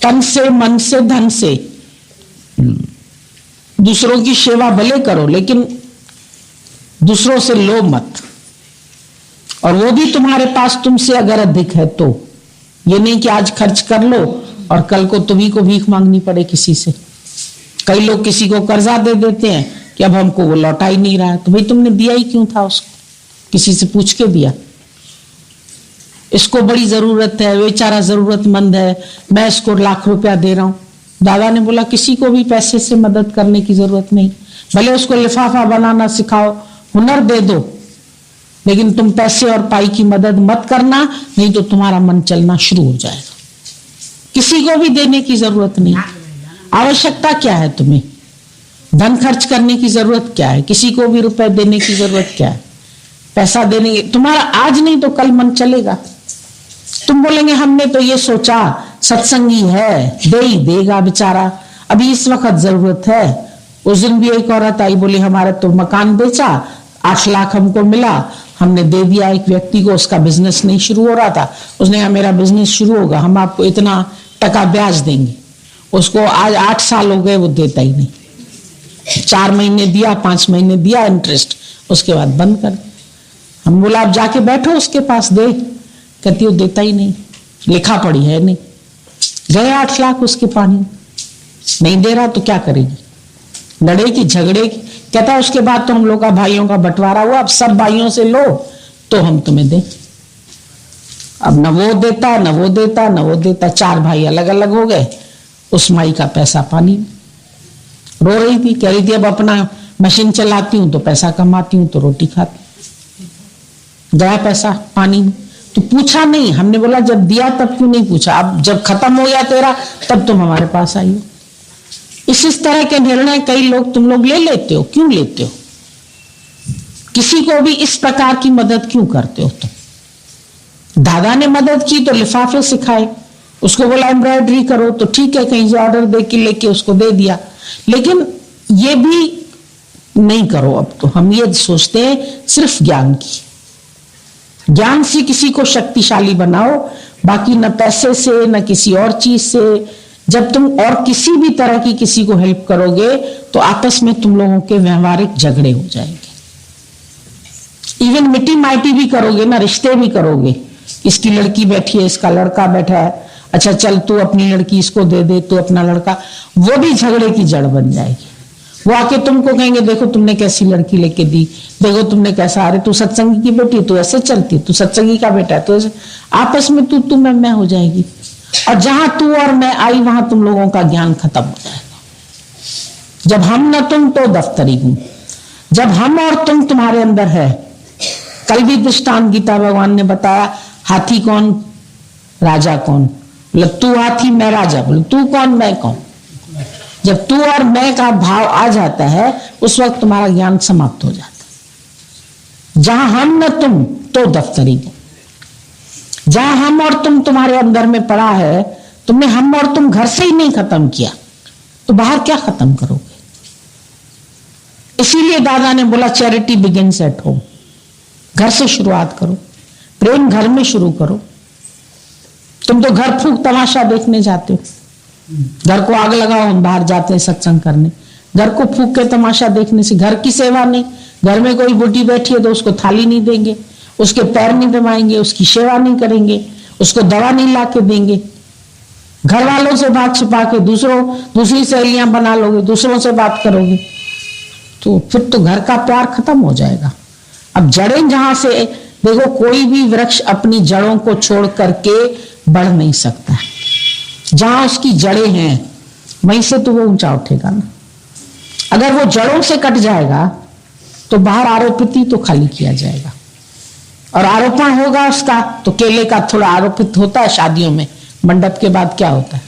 तन से, मन से, धन से। दूसरों की सेवा भले करो, लेकिन दूसरों से लो मत, और वो भी तुम्हारे पास तुमसे अगर अधिक है तो। ये नहीं कि आज खर्च कर लो और कल को तुम्ही को भीख मांगनी पड़े किसी से। कई लोग किसी को कर्जा दे देते हैं कि अब हमको वो लौटा ही नहीं रहा है, तो भाई तुमने दिया ही क्यों था उसको? किसी से पूछ के दिया? इसको बड़ी जरूरत है, बेचारा जरूरतमंद है, मैं इसको लाख रुपया दे रहा हूं। दादा ने बोला किसी को भी पैसे से मदद करने की जरूरत नहीं, भले उसको लिफाफा बनाना सिखाओ, हुनर दे दो, लेकिन तुम पैसे और पाई की मदद मत करना, नहीं तो तुम्हारा मन चलना शुरू हो जाएगा। किसी को भी देने की जरूरत नहीं। आवश्यकता क्या है तुम्हें? धन खर्च करने की जरूरत क्या है? किसी को भी रुपए देने की जरूरत क्या है? पैसा देने की तुम्हारा आज नहीं तो कल मन चलेगा। तुम बोलेंगे हमने तो ये सोचा सत्संगी है, दे ही देगा बेचारा, अभी इस वक्त जरूरत है। उस दिन भी एक औरत आई, बोली हमारा तो मकान बेचा, 8 लाख हमको मिला, हमने दे दिया एक व्यक्ति को, उसका बिजनेस नहीं शुरू हो रहा था, उसने कहा मेरा बिजनेस शुरू होगा, हम आपको इतना टका ब्याज देंगे। उसको आज 8 साल हो गए, वो देता ही नहीं। 4 महीने दिया, 5 महीने दिया इंटरेस्ट, उसके बाद बंद कर। हम बोला आप जाके बैठो उसके पास, दे। कहती वो देता ही नहीं, लिखा पड़ी है नहीं। गए 8 लाख उसके पानी, नहीं दे रहा तो क्या करेगी? लड़ेगी, झगड़ेगी। कहता है उसके बाद तो हम लोग का भाइयों का बंटवारा हुआ, अब सब भाइयों से लो तो हम तुम्हें दें। अब न वो देता, न वो देता, न वो देता, 4 भाई अलग अलग हो गए। उस माई का पैसा पानी। रो रही थी, कह रही थी अब अपना मशीन चलाती हूं तो पैसा कमाती हूं तो रोटी खाती, गया पैसा पानी में। तो पूछा नहीं, हमने बोला जब दिया तब क्यों नहीं पूछा? अब जब खत्म हो गया तेरा तब तुम हमारे पास आई हो। इस तरह के निर्णय कई लोग तुम लोग ले लेते हो। क्यों लेते हो? किसी को भी इस प्रकार की मदद क्यों करते हो तुम? दादा ने मदद की तो लिफाफे सिखाए, उसको बोला एम्ब्रॉयडरी करो तो ठीक है, कहीं से ऑर्डर दे के लेके उसको दे दिया, लेकिन ये भी नहीं करो। अब तो हम ये सोचते हैं सिर्फ ज्ञान की, ज्ञान से किसी को शक्तिशाली बनाओ, बाकी न पैसे से न किसी और चीज से। जब तुम और किसी भी तरह की किसी को हेल्प करोगे तो आपस में तुम लोगों के व्यवहारिक झगड़े हो जाएंगे। इवन मिट्टी माइटी भी करोगे ना, रिश्ते भी करोगे। इसकी लड़की बैठी है, इसका लड़का बैठा है, अच्छा चल तू अपनी लड़की इसको दे दे, तू अपना लड़का, वो भी झगड़े की जड़ बन जाएगी। वो आके तुमको कहेंगे देखो तुमने कैसी लड़की लेके दी, देखो तुमने कैसा, अरे तू सत्संगी की बेटी, तू ऐसे चलती, तू सत्संगी का बेटा है, तो आपस में तू मैं हो जाएगी। और जहां तू और मैं आई वहां तुम लोगों का ज्ञान खत्म हो जाएगा। जब हम न तुम तो दफ्तरी हूं, जब हम और तुम तुम्हारे अंदर है। कल भी दृष्टांत गीता भगवान ने बताया, हाथी कौन राजा कौन? बोले तू हाथी मैं राजा। बोले तू कौन मैं कौन? जब तू और मैं का भाव आ जाता है उस वक्त तुम्हारा ज्ञान समाप्त हो जाता है। जहां हम न तुम तो दफ्तरी हूं, जहां हम और तुम तुम्हारे अंदर में पड़ा है, तुमने हम और तुम घर से ही नहीं खत्म किया तो बाहर क्या खत्म करोगे? इसीलिए दादा ने बोला चैरिटी बिगिंस एट होम। घर से शुरुआत करो, प्रेम घर में शुरू करो। तुम तो घर फूंक तमाशा देखने जाते हो, घर को आग लगाओ, हम बाहर जाते हैं सत्संग करने। घर को फूंक के तमाशा देखने से घर की सेवा नहीं। घर में कोई बुढ़ी बैठी है तो उसको थाली नहीं देंगे, उसके पैर नहीं दबाएंगे, उसकी सेवा नहीं करेंगे, उसको दवा नहीं ला के देंगे। घर वालों से बात छिपा के दूसरी सहेलियां बना लोगे, दूसरों से बात करोगे, तो फिर तो घर का प्यार खत्म हो जाएगा। अब जड़ें जहां से, देखो कोई भी वृक्ष अपनी जड़ों को छोड़ करके बढ़ नहीं सकता है। जहां उसकी जड़ें हैं वहीं से तो वो ऊंचा उठेगा ना। अगर वो जड़ों से कट जाएगा तो बाहर आरोपित ही तो खाली किया जाएगा, और आरोपण होगा उसका तो केले का थोड़ा आरोपित होता है शादियों में, मंडप के बाद क्या होता है?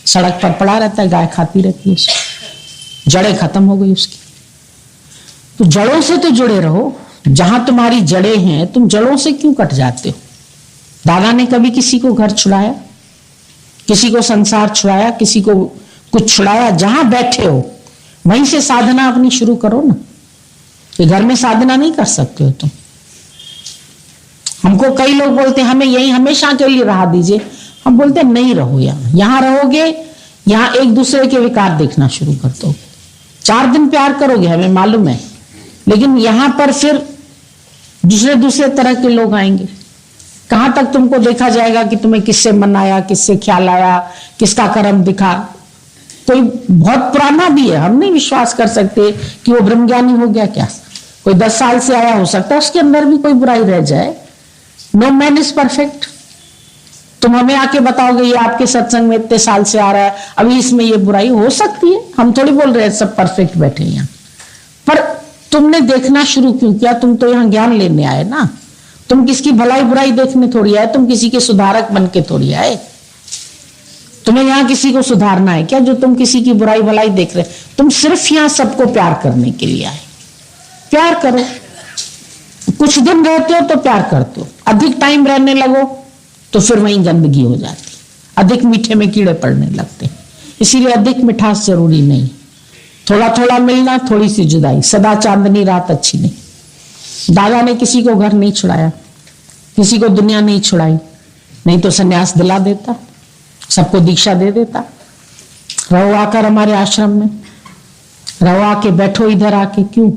सड़क पर पड़ा रहता है, गाय खाती रहती है उसको, जड़ें खत्म हो गई उसकी। तो जड़ों से तो जुड़े रहो। जहां तुम्हारी जड़ें हैं, तुम जड़ों से क्यों कट जाते हो? दादा ने कभी किसी को घर छुड़ाया, किसी को संसार छुड़ाया, किसी को कुछ छुड़ाया? जहां बैठे हो वहीं से साधना अपनी शुरू करो ना। ये घर में साधना नहीं कर सकते हो तुम। हमको कई लोग बोलते हैं हमें यही हमेशा के लिए रहा दीजिए। हम बोलते हैं नहीं रहो यहाँ रहोगे, यहाँ एक दूसरे के विकार देखना शुरू कर दो। 4 दिन प्यार करोगे हमें मालूम है, लेकिन यहां पर फिर दूसरे तरह के लोग आएंगे। कहां तक तुमको देखा जाएगा कि तुम्हें किससे मन आया, किससे ख्याल आया, किसका कर्म दिखा। कोई बहुत पुराना भी है, हम नहीं विश्वास कर सकते कि वो ब्रह्मज्ञानी हो गया क्या। कोई 10 साल से आया हो सकता है, उसके अंदर भी कोई बुराई रह जाए। No man is perfect. तुम हमें आके बताओगे ये आपके सत्संग में इतने साल से आ रहा है, अभी इसमें ये बुराई हो सकती है। हम थोड़ी बोल रहे हैं सब परफेक्ट बैठे यहाँ, पर तुमने देखना शुरू क्यों किया? तुम तो यहाँ ज्ञान लेने आए ना, तुम किसकी भलाई बुराई देखने थोड़ी आए, तुम किसी के सुधारक बन के थोड़ी आए। तुम्हें यहाँ किसी को सुधारना है क्या जो तुम किसी की बुराई भलाई देख रहे? तुम सिर्फ यहाँ सबको प्यार करने के लिए आए। प्यार करो, कुछ दिन रहते हो तो प्यार करते हो, अधिक टाइम रहने लगो तो फिर वहीं गंदगी हो जाती, अधिक मीठे में कीड़े पड़ने लगते। इसीलिए अधिक मिठास जरूरी नहीं, थोड़ा थोड़ा मिलना, थोड़ी सी जुदाई। सदा चांदनी रात अच्छी नहीं। दादा ने किसी को घर नहीं छुड़ाया, किसी को दुनिया नहीं छुड़ाई, नहीं तो सन्यास दिला देता, सबको दीक्षा दे देता। रहो आकर हमारे आश्रम में, रहो आके बैठो इधर आके, क्यों?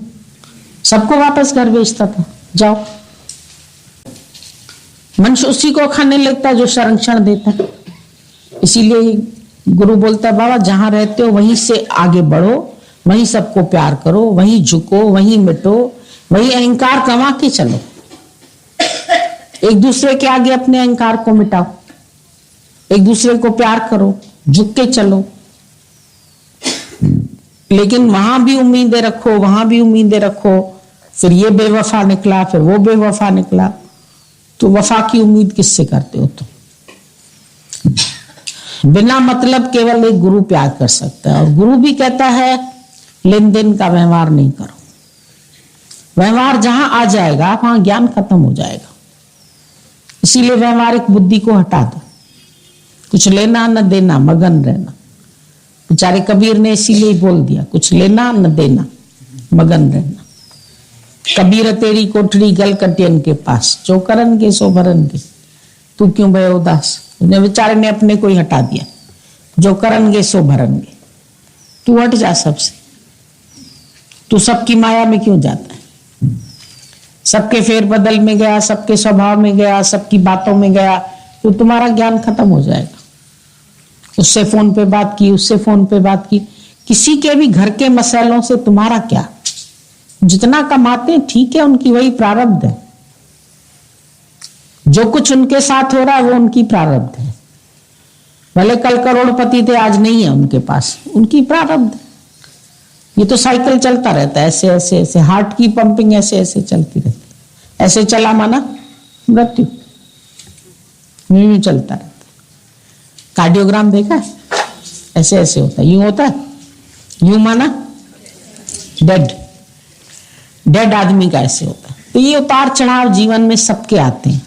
सबको वापस घर भेजता था, जाओ। मनुष्य उसी को खाने लगता है जो संरक्षण देता है। इसीलिए गुरु बोलता है बाबा जहां रहते हो वहीं से आगे बढ़ो, वहीं सबको प्यार करो, वहीं झुको, वहीं मिटो, वहीं अहंकार कमा के चलो। एक दूसरे के आगे अपने अहंकार को मिटाओ, एक दूसरे को प्यार करो, झुक के चलो। लेकिन वहां भी उम्मीदें रखो, वहां भी उम्मीदें रखो, फिर ये बेवफा निकला, फिर वो बेवफा निकला, तो वफा की उम्मीद किससे करते हो तुम? बिना मतलब केवल एक गुरु प्यार कर सकता है, और गुरु भी कहता है लेन देन का व्यवहार नहीं करो। व्यवहार जहां आ जाएगा वहां ज्ञान खत्म हो जाएगा। इसीलिए व्यवहारिक बुद्धि को हटा दो, कुछ लेना न देना, मगन रहना। बेचारे कबीर ने इसीलिए बोल दिया, कुछ लेना न देना, मगन रहना। कबीर तेरी कोठरी गल कटियन के पास, जो करनगे सो भरनगे, तू क्यों भय उदास। उसने बेचारे ने अपने को ही हटा दिया, जो करनगे सो भरनगे। तू हट जा सबसे, तू सबकी माया में क्यों जाता है? सबके फेर बदल में गया, सबके स्वभाव में गया, सबकी बातों में गया, तो तुम्हारा ज्ञान खत्म हो जाएगा। उससे फोन पे बात की, उससे फोन पे बात की, किसी के भी घर के मसलों से तुम्हारा क्या? जितना कमाते ठीक है, उनकी वही प्रारब्ध है। जो कुछ उनके साथ हो रहा है वो उनकी प्रारब्ध है। भले कल करोड़पति थे, आज नहीं है उनके पास, उनकी प्रारब्ध है। ये तो साइकिल चलता रहता है, ऐसे ऐसे ऐसे, हार्ट की पंपिंग ऐसे ऐसे चलती रहती है। ऐसे चला माना मृत्यु, यूं चलता रहता है। कार्डियोग्राम देखा है? ऐसे ऐसे होता है, यूं होता है, यूं माना डेड आदमी का ऐसे होता है। तो ये उतार चढ़ाव जीवन में सबके आते हैं।